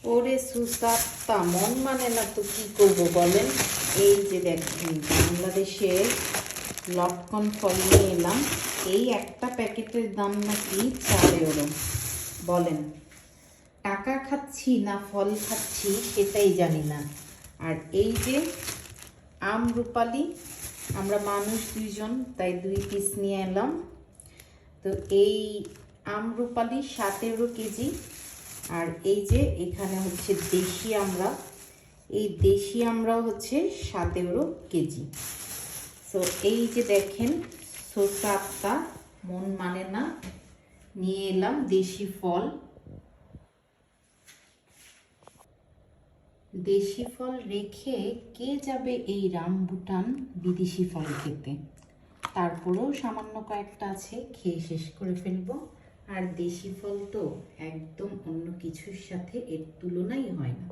ওরে সুসাত্তা, মন মানে না তো কি করব বলেন। এই যে দেখেন বাংলাদেশে লটকন ফল নিয়ে এলাম। এই একটা প্যাকেটের দাম নাকি 4 ইউরো। বলেন টাকা খাচ্ছি না ফল খাচ্ছি সেটাই জানি না। আর এই যে আমরুপালি, আমরা মানুষ 2জন তাই 2 পিস নিয়ে এলাম। তো এই আমরুপালি 7 ইউরো কেজি। আর এই যে এখানে হচ্ছে দেশি আমরা, এই দেশি আমরা হচ্ছে 7 ইউরো কেজি। তো এই যে দেখেন সোসাত্তা, মন মানে না, নিয়ে এলাম দেশি ফল। দেশি ফল রেখে কে যাবে এই রামবুটান বিদেশি ফল খেতে। তারপরেও সামান্য কয়েকটা আছে, খেয়ে শেষ করে ফেলবো। আর দেশি ফল তো একদম অন্য কিছুর সাথে এর তুলনাই হয় না।